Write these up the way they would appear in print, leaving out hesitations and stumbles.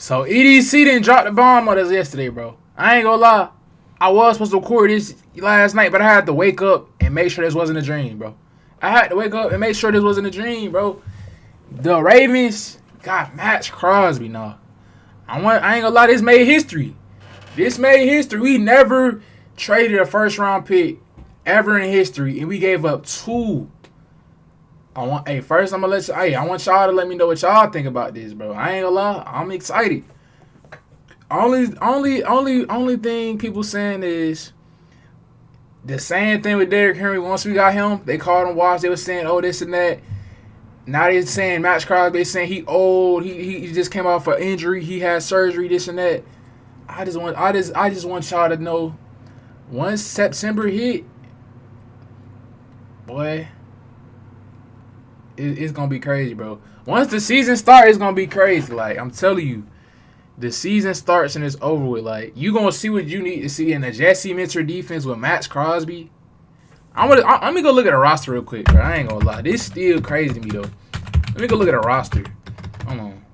So EDC didn't drop the bomb on us yesterday, bro. I ain't gonna lie. I was supposed to record this last night, but I had to wake up and make sure this wasn't a dream, bro. I had to wake up and make sure this wasn't a dream, bro. The Ravens got Maxx Crosby now. I ain't gonna lie, this made history. This made history. We never traded a first round pick ever in history, and we gave up two. First I'm gonna I want y'all to let me know what y'all think about this, bro. I ain't gonna lie, I'm excited. Only thing people saying is the same thing with Derrick Henry. Once we got him, they called him watch. They were saying, oh, this and that. Now they're saying Maxx Crosby. They saying he old. He just came off an injury. He had surgery. This and that. I just want y'all to know. Once September hit, boy, it's gonna be crazy, bro. Once the season starts, it's gonna be crazy. Like, I'm telling you, the season starts and it's over with. Like, you gonna see what you need to see in a Jesse Minter defense with Maxx Crosby. Let me go look at a roster real quick, bro. I ain't gonna lie, this still crazy to me though. Let me go look at a roster. Hold on.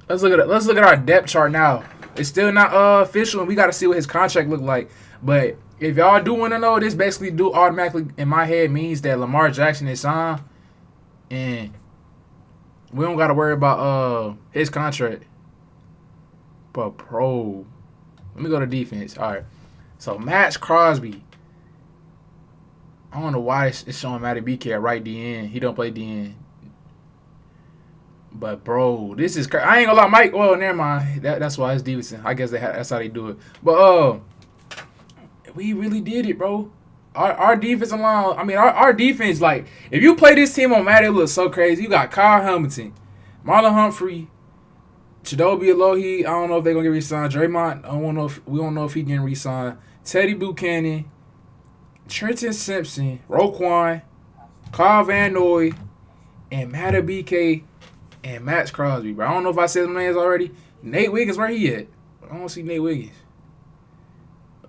Let's look at our depth chart now. It's still not official, and we got to see what his contract look like. But if y'all do want to know, this basically do automatically in my head means that Lamar Jackson is signed, and we don't got to worry about his contract. But bro, let me go to defense. All right, so Maxx Crosby. I don't know why it's showing Matty BK at right DN. He don't play DN. But bro, this is crazy. I ain't gonna lie, Mike. Well, never mind. That's why it's Stevenson. I guess that's how they do it. But we really did it, bro. Our defensive line. I mean, our defense. Like, if you play this team on Madden, it looks so crazy. You got Kyle Hamilton, Marlon Humphrey, Chidobe Alohi. I don't know if they're gonna get re-signed. Draymond. We don't know if he getting re-signed. Teddy Buchanan, Trenton Simpson, Roquan, Kyle Van Noy, and Matta BK. And Maxx Crosby, bro. I don't know if I said them names already. Nate Wiggins, where he at? I don't see Nate Wiggins.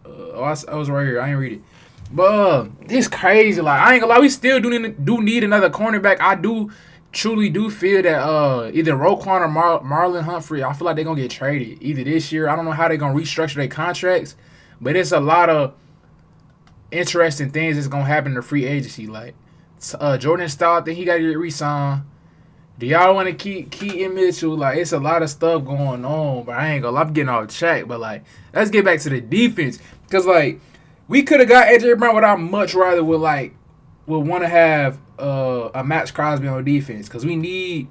I was right here. I ain't read it. But this crazy. Like, I ain't gonna lie. We still do need another cornerback. I truly do feel that either Roquan or Marlon Humphrey, I feel like they're gonna get traded either this year. I don't know how they're gonna restructure their contracts, but it's a lot of interesting things that's gonna happen in the free agency. Like Jordan Stout, I think he got to get re-signed. Do y'all want to keep Keaton Mitchell? Like, it's a lot of stuff going on, but I ain't gonna lie, I'm getting off track. But, like, let's get back to the defense. Because, like, we could have got AJ Brown, but I much rather would want to have a Maxx Crosby on defense. Because we need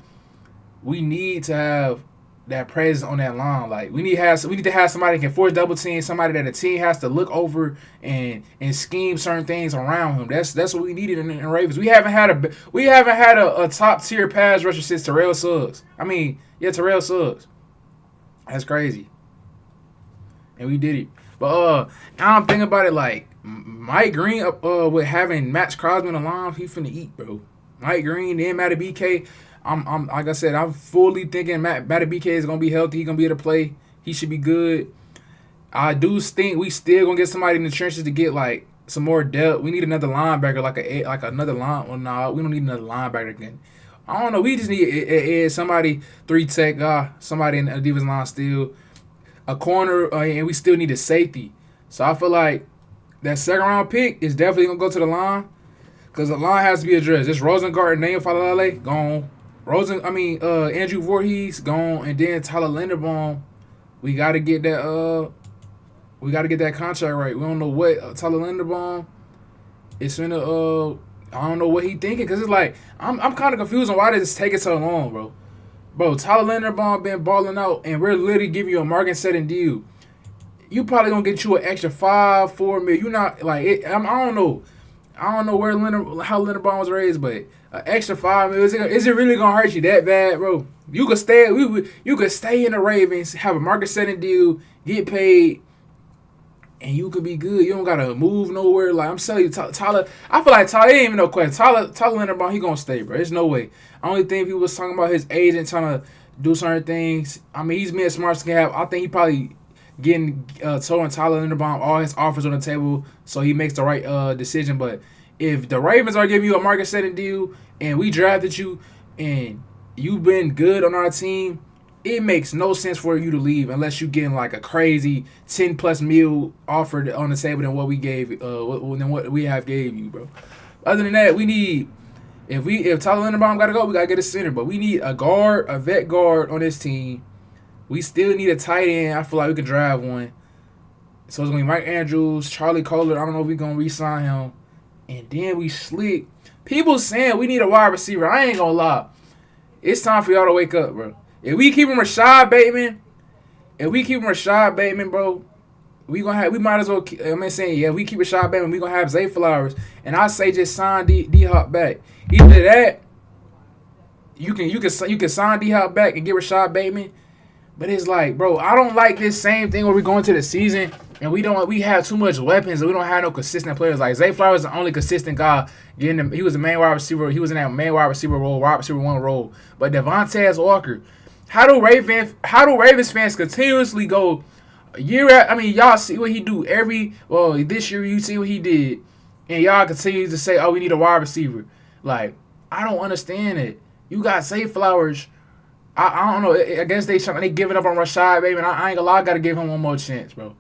to have that presence on that line. Like, we need to have somebody that can force double team, somebody that the team has to look over and scheme certain things around him. That's what we needed in Ravens. We haven't had a top tier pass rusher since Terrell Suggs. Terrell Suggs. That's crazy. And we did it. But now I'm thinking about it, like Mike Green with having Maxx Crosby on the line, he finna eat, bro. Mike Green, then Matty BK. I'm like I said, I'm fully thinking Matty BK is gonna be healthy. He's gonna be able to play. He should be good. I do think we still gonna get somebody in the trenches to get like some more depth. We need another linebacker, like another line. Well, no, we don't need another linebacker again. I don't know. We just need somebody 3-tech guy, somebody in the defensive line still, a corner, and we still need a safety. So I feel like that second round pick is definitely gonna go to the line because the line has to be addressed. This Rosengart and Daniel Falale gone. Andrew Voorhees gone, and then Tyler Linderbaum. We gotta get that. We gotta get that contract right. We don't know what Tyler Linderbaum is finna. I don't know what he thinking because it's like I'm kind of confused on why this is taking so long, bro. Bro, Tyler Linderbaum been balling out, and we're literally giving you a market setting deal. You probably gonna get you an extra $4 million. You not like it. I don't know. I don't know how Linderbaum was raised, but an extra $5 million, is it really gonna hurt you that bad, bro? You could stay. You could stay in the Ravens, have a market setting deal, get paid, and you could be good. You don't gotta move nowhere. Like I'm telling you, Tyler. I feel like Tyler ain't even no question. Tyler Linderbaum, he gonna stay, bro. There's no way. Only thing people was talking about his agent trying to do certain things. I mean, he's being smart to have. I think he probably getting throwing Tyler Linderbaum all his offers on the table so he makes the right decision. But if the Ravens are giving you a market setting deal and we drafted you and you've been good on our team it makes no sense for you to leave unless you getting like a crazy 10+ mil offered on the table than what we gave than what we have gave you, bro. Other than that, we need if Tyler Linderbaum gotta go, we gotta get a center. But we need a guard, a vet guard on this team. We still need a tight end. I feel like we could drive one. So it's gonna be Mike Andrews, Charlie Kohler. I don't know if we gonna re-sign him. And then we slick. People saying we need a wide receiver. I ain't gonna lie. It's time for y'all to wake up, bro. If we keep him Rashad Bateman, bro, we might as well. If we keep Rashad Bateman, we gonna have Zay Flowers, and I say just sign D Hop back. Either that, you can sign D Hop back and get Rashad Bateman, but it's like, bro, I don't like this same thing where we go into the season and we have too much weapons and we don't have no consistent players. Like Zay Flowers is the only consistent guy. He was the main wide receiver. He was in that main wide receiver role, wide receiver one role. But Devontae Walker, how do Ravens fans continuously go y'all see what he do this year you see what he did, and y'all continue to say, oh, we need a wide receiver. Like, I don't understand it. You got Zay Flowers. I don't know. I guess they giving up on Rashad Bateman. I ain't gonna lie. I gotta give him one more chance, bro.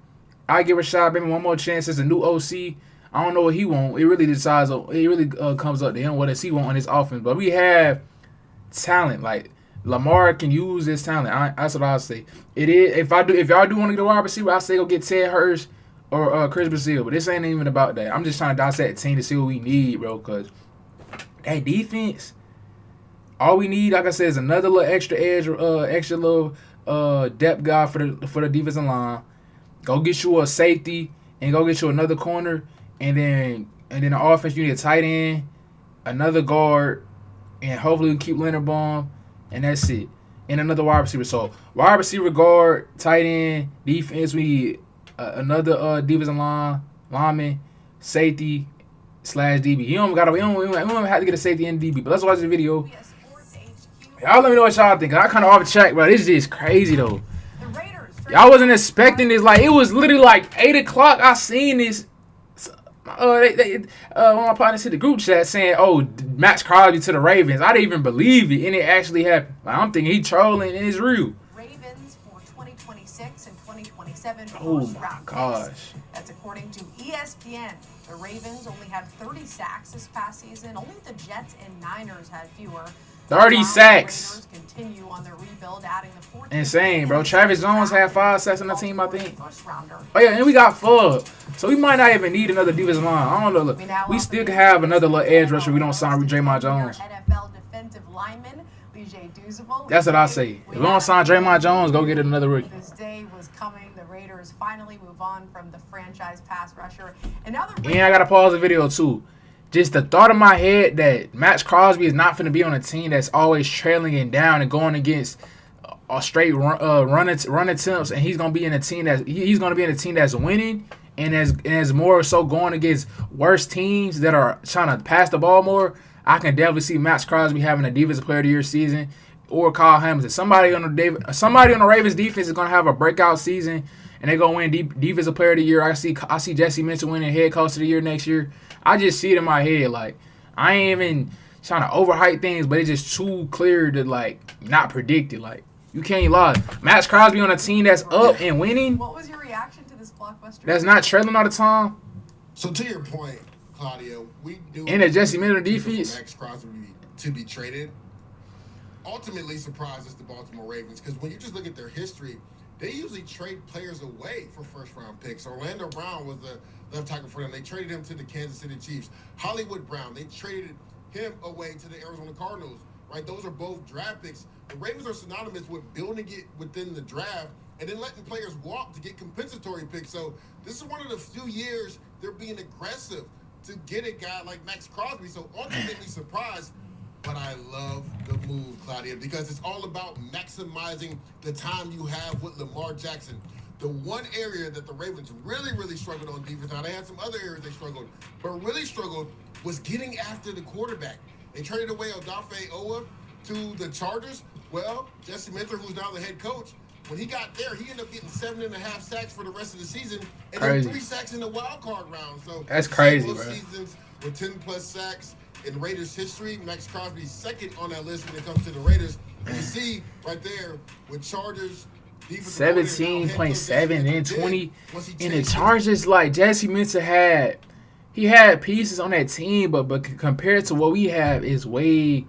I give Rashad Bateman one more chance as a new OC. I don't know what he want. It really decides. It really comes up to him what does he want on his offense. But we have talent. Like Lamar can use this talent. That's what I'll say. It is. If y'all do want to get a wide receiver, I say go get Ted Hurst or Chris Brazil. But this ain't even about that. I'm just trying to dissect the team to see what we need, bro. Cause that defense, all we need, like I said, is another little extra edge, extra little depth guy for the defensive line. Go get you a safety and go get you another corner, and then the offense you need a tight end, another guard, and hopefully we keep Linderbaum, and that's it. And another wide receiver. So wide receiver, guard, tight end, defense. We need another defensive lineman, safety / DB. You don't have to get a safety and DB. But let's watch the video. Y'all let me know what y'all think. I kind of off track, bro. This is just crazy though. Y'all wasn't expecting this. Like, it was literally like 8 o'clock. I seen this. One of my partners hit the group chat saying, "Oh, Maxx Crosby to the Ravens." I didn't even believe it, and it actually happened. Like, I'm thinking he trolling, and it's real. Ravens for 2026 and 2027. Oh my gosh! That's according to ESPN. The Ravens only had 30 sacks this past season. Only the Jets and Niners had fewer. 30 sacks. Continue on their rebuild, adding the insane, bro. Travis Jones had 5 sacks on the team, I think. Oh yeah, and we got Fudd. So we might not even need another defensive line. I don't know. Look, we still can have another little edge rusher. We don't sign Draymond Jones. NFL defensive lineman. That's what I say. If we don't sign Draymond Jones, go get another rookie. This day was coming. The Raiders finally move on from the franchise pass rusher. And now I gotta pause the video too. Just the thought in my head that Maxx Crosby is not going to be on a team that's always trailing and down and going against a straight run attempts, and he's going to be in a team that's winning, and as more so going against worse teams that are trying to pass the ball more. I can definitely see Maxx Crosby having a Defensive Player of the Year season, or Kyle Hamilton. Somebody on the Ravens defense is going to have a breakout season, and they're going to win Defensive Player of the Year. I see Jesse Mitchell winning Head Coach of the Year next year. I just see it in my head. Like, I ain't even trying to overhype things, but it's just too clear to, like, not predict it. Like, you can't lie. Maxx Crosby on a team that's up and winning. What was your reaction to this blockbuster? That's not trailing all the time. So, to your point, Claudia, we do... In a Jesse Mitchell defense. Maxx Crosby to be traded ultimately surprises the Baltimore Ravens, because when you just look at their history, they usually trade players away for first-round picks. Orlando Brown was the left tackle for them. They traded him to the Kansas City Chiefs. Hollywood Brown, they traded him away to the Arizona Cardinals, right? Those are both draft picks. The Ravens are synonymous with building it within the draft and then letting players walk to get compensatory picks. So this is one of the few years they're being aggressive to get a guy like Maxx Crosby. So ultimately surprised, but I love the move, Claudia, because it's all about maximizing the time you have with Lamar Jackson. The one area that the Ravens really struggled on defense, now they had some other areas they struggled, but really struggled was getting after the quarterback. They traded away Odafe Owa to the Chargers. Well, Jesse Minter, who's now the head coach, when he got there, he ended up getting 7.5 sacks for the rest of the season, and then 3 sacks in the wild card round. So that's crazy, bro. Seasons with 10+ sacks in Raiders history. Maxx Crosby's second on that list when it comes to the Raiders. And you see right there with Chargers. 17.7 and 20 in the Chargers. Like Jesse Minter had, he had pieces on that team, but compared to what we have is way,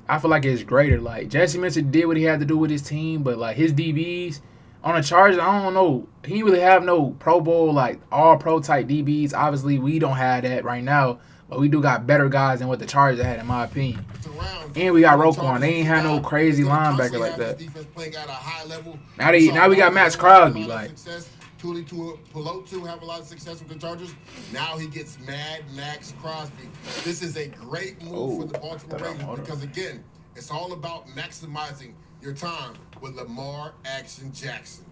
I feel like it's greater. Like Jesse Minter did what he had to do with his team, but like his DBs on the Chargers, I don't know. He didn't really have no Pro Bowl like all pro type DBs. Obviously, we don't have that right now, but we do got better guys than what the Chargers had, in my opinion. And we got Roquan. They ain't had no crazy linebacker like that. Now we got Maxx Crosby. Like Tuli Pelotu have a lot of success with the Chargers. Now he gets Maxx Crosby. This is a great move for the Baltimore Ravens because again, it's all about maximizing your time with Lamar Action Jackson.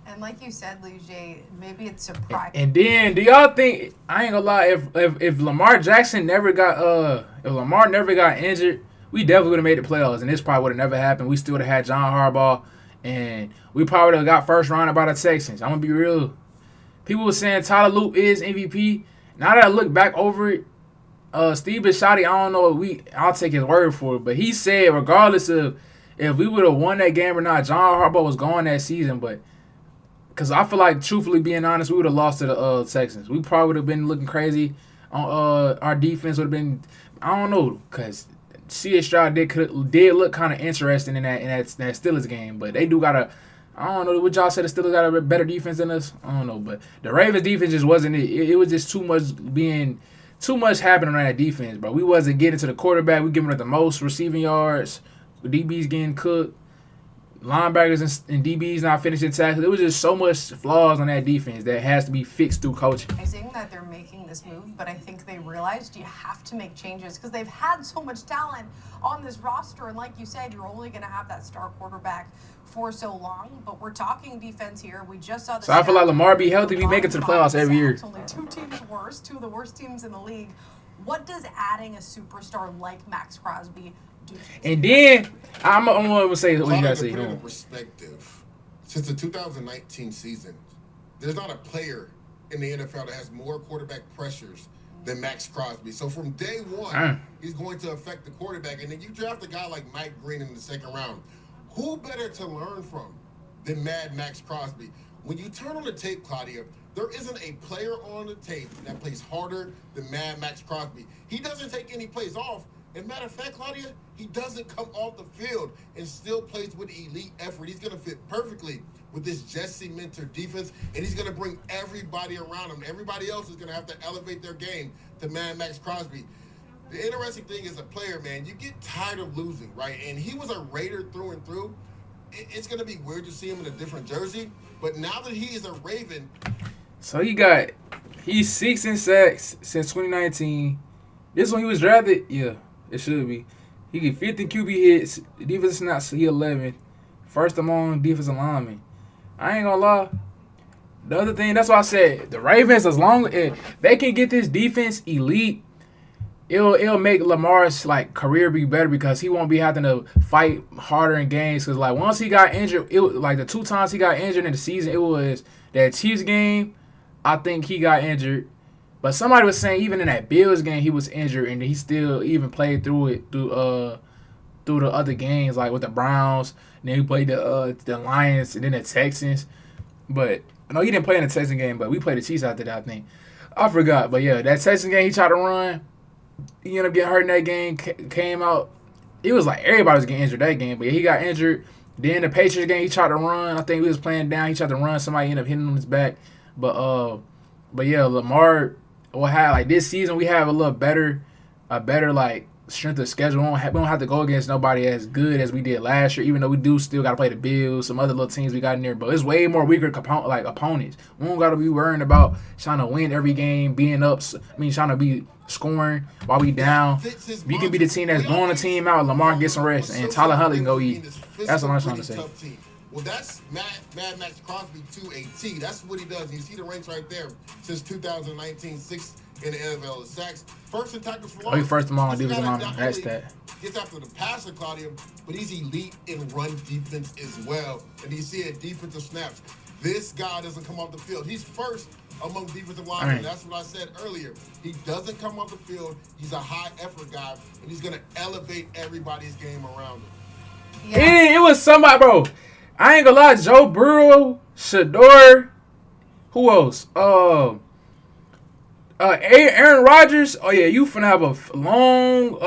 And like you said, Luigi, maybe it's surprising. And then, do y'all think, I ain't gonna lie, if Lamar Jackson never got if Lamar never got injured, we definitely would have made the playoffs, and this probably would have never happened. We still would have had John Harbaugh, and we probably would have got first round by the Texans. I'm gonna be real. People were saying Tyler Luke is MVP. Now that I look back over it, Steve Bisciotti, I don't know, I'll take his word for it, but he said regardless of if we would have won that game or not, John Harbaugh was gone that season, but because I feel like, truthfully being honest, we would have lost to the Texans. We probably would have been looking crazy. On our defense would have been, I don't know, because C.H. Stroud did look kind of interesting in that Steelers game, but they do got a, I don't know, what y'all said, the Steelers got a better defense than us? I don't know, but the Ravens defense just wasn't it. It was just too much happening on that defense, bro. We wasn't getting to the quarterback. We giving it the most receiving yards. DBs getting cooked. Linebackers and DBs not finishing tackles. It was just so much flaws on that defense that has to be fixed through coaching. I think that they're making this move, but I think they realized you have to make changes because they've had so much talent on this roster. And like you said, you're only going to have that star quarterback for so long. But we're talking defense here. We just saw this. So I feel like Lamar be healthy. We make it to the playoffs every year. Only two teams worse, two of the worst teams in the league. What does adding a superstar like Maxx Crosby do? And then I'm gonna say what you gotta say. In perspective, since the 2019 season, there's not a player in the NFL that has more quarterback pressures than Maxx Crosby. So from day one, he's going to affect the quarterback. And then you draft a guy like Mike Green in the second round. Who better to learn from than Maxx Crosby? When you turn on the tape, Claudia, there isn't a player on the tape that plays harder than Maxx Crosby. He doesn't take any plays off. As a matter of fact, Claudia, he doesn't come off the field and still plays with elite effort. He's going to fit perfectly with this Jesse Minter defense, and he's going to bring everybody around him. Everybody else is going to have to elevate their game to Maxx Crosby. The interesting thing is a player, man, you get tired of losing, right? And he was a Raider through and through. It's going to be weird to see him in a different jersey, but now that he is a Raven. So he's 6 in sacks since 2019. This one he was drafted, yeah. It should be. He get 50 QB hits. Defense snaps, he 11. First among defensive linemen. I ain't gonna lie. The other thing, that's why I said the Ravens, as long as they can get this defense elite, it'll make Lamar's like career be better because he won't be having to fight harder in games. Because like once he got injured, it was like the 2 times he got injured in the season, it was that Chiefs game. I think he got injured. But somebody was saying even in that Bills game he was injured and he still even played through it through the other games like with the Browns. And then he played the Lions and then the Texans. But no, he didn't play in the Texans game, but we played the Chiefs after that, I think. I forgot. But yeah, that Texans game he tried to run. He ended up getting hurt in that game, came out. It was like everybody was getting injured that game, but yeah, he got injured. Then the Patriots game, he tried to run. I think he was playing down. He tried to run. Somebody ended up hitting him on his back. But yeah, Lamar will have like this season. We have a better like strength of schedule. We don't have to go against nobody as good as we did last year. Even though we do still got to play the Bills, some other little teams we got in there, but it's way more weaker opponents. We don't got to be worrying about trying to win every game, being up. Trying to be scoring while we down. We can be the team that's blowing the team out. Lamar can get some rest, and Tyler Huntley can go eat. That's what I'm trying to say. Well, that's Maxx Crosby to a T. That's what he does. You see the ranks right there since 2019, 6th in the NFL sacks. First in tackles for loss. He first among defensive linemen. That's that. Gets after the passer, Claudia, but he's elite in run defense as well. And you see it, defensive snaps. this guy doesn't come off the field. He's first among defensive linemen. Right. That's what I said earlier. He doesn't come off the field. He's a high effort guy, and he's going to elevate everybody's game around him. Yeah. It was somebody, bro. I ain't gonna lie. Joe Burrow, Shador, who else? Aaron Rodgers. Oh yeah, you finna have a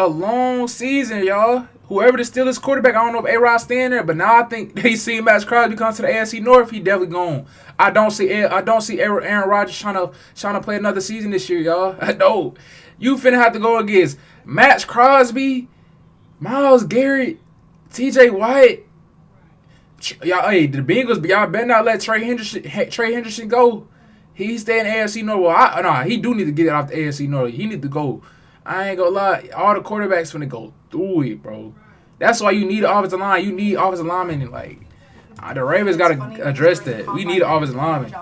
long season, y'all. Whoever the Steelers quarterback, I don't know if A-Rod's staying there, but now I think they see Maxx Crosby come to the AFC North. He definitely gone. I don't see Aaron Rodgers trying to play another season this year, y'all. I don't. You finna have to go against Maxx Crosby, Myles Garrett, T.J. White. Y'all, hey, the Bengals, y'all better not let Trey Henderson go. He stay in AFC North. Well, he do need to get off the AFC North. He need to go. I ain't gonna lie. All the quarterbacks finna go through it, bro. That's why you need an offensive line. You need offensive linemen. And like, the Ravens got to address that. We need an offensive lineman.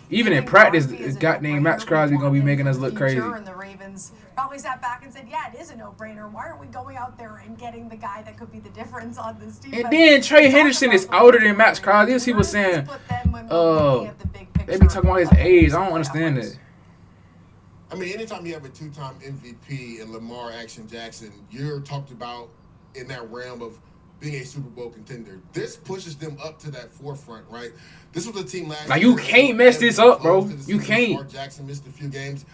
Even in practice, goddamn Maxx Crosby gonna be making us look crazy. And the Ravens probably sat back and said, "Yeah, it is a no-brainer. Why aren't we going out there and getting the guy that could be the difference on this team?" And then Trey Henderson is older than Maxx Crosby. As he was saying, they be talking about his age. I don't understand that. I mean, anytime you have a two-time MVP in Lamar Jackson, you're talked about in that realm of being a Super Bowl contender. This pushes them up to that forefront, right? This was a team last year. You can't mess this up, bro. You can't. Lamar Jackson missed a few games.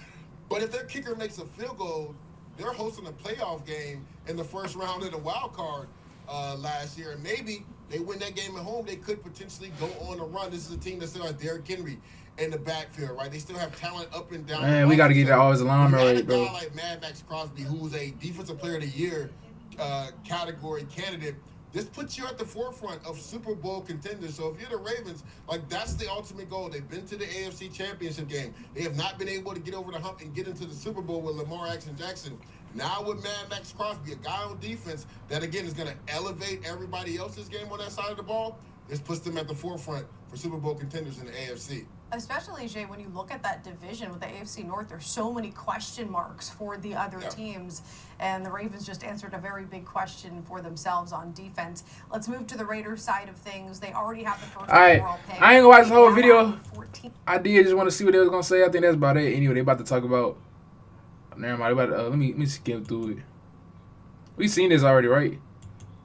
But if their kicker makes a field goal, they're hosting a playoff game in the first round of the wild card last year. And maybe they win that game at home, they could potentially go on a run. This is a team that still has Derrick Henry in the backfield, right? They still have talent up and down. Man, we got to get that offensive lineman right, bro. A guy like Maxx Crosby, who's a Defensive Player of the Year category candidate, this puts you at the forefront of Super Bowl contenders. So if you're the Ravens, like, that's the ultimate goal. They've been to the AFC Championship game. They have not been able to get over the hump and get into the Super Bowl with Lamar Jackson. Now with Maxx Crosby, a guy on defense that, again, is going to elevate everybody else's game on that side of the ball, this puts them at the forefront for Super Bowl contenders in the AFC. Especially, Jay, when you look at that division with the AFC North, there's so many question marks for the other teams, and the Ravens just answered a very big question for themselves on defense. Let's move to the Raiders side of things. They already have the first overall pick. I ain't gonna watch the whole video. I did just want to see what they was gonna say. I think that's about it. Anyway, they about to talk about. Never mind. Let me skip through it. We seen this already, right?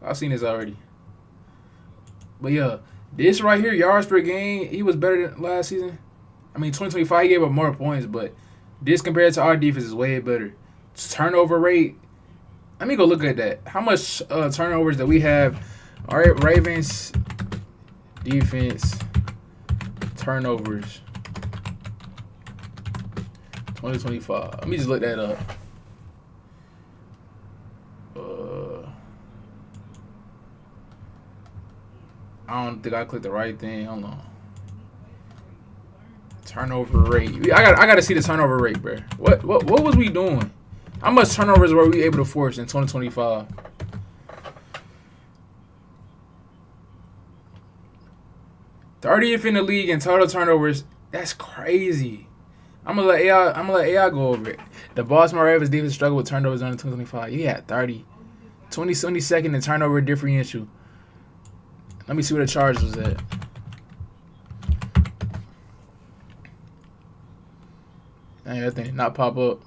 I've seen this already. But yeah. This right here, yards per game, he was better than last season. I mean, 2025, he gave up more points, but this compared to our defense is way better. Turnover rate, let me go look at that. How much turnovers that we have? All right, Ravens defense turnovers 2025. Let me just look that up. I don't think I clicked the right thing. Hold on. Turnover rate. I gotta see the turnover rate, bro. What was we doing? How much turnovers were we able to force in 2025? '30th in the league in total turnovers. That's crazy. I'm gonna let AI go over it. The Baltimore Ravens defense struggled with turnovers in 2025. Yeah, 30. 22nd in turnover differential. Let me see where the Chargers was at. Dang, that thing did not pop up.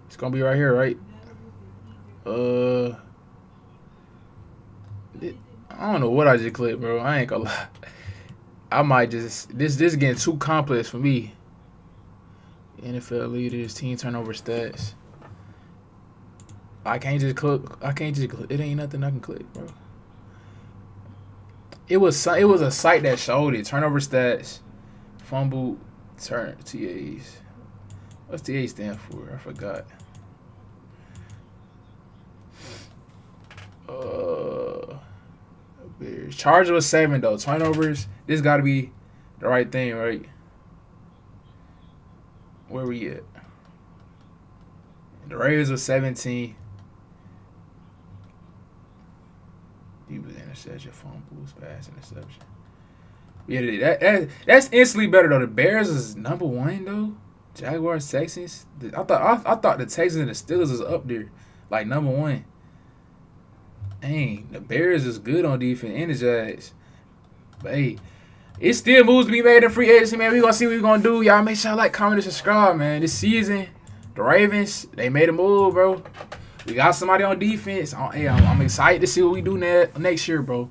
It's gonna be right here, right? I don't know what I just clicked, bro. I ain't gonna lie. I might just this getting too complex for me. NFL leaders, team turnover stats. I can't just click. It ain't nothing I can click, bro. It was a site that showed it. Turnover stats, fumble, TAs. What's TA stand for? I forgot. Charge was 7 though. Turnovers. This got to be the right thing, right? Where we at? The Ravens was 17. He was interception, fumbles, pass, interception. Yeah, that's instantly better though. The Bears is number 1 though. Jaguars, Texans. I thought the Texans and the Steelers was up there, like number 1. Dang, the Bears is good on defense and the Jags. But hey, It's still moves to be made in free agency, man. We gonna see what we gonna do. Y'all make sure y'all like, comment, and subscribe, man. This season, the Ravens, they made a move, bro. We got somebody on defense. Hey, I'm excited to see what we do next year, bro.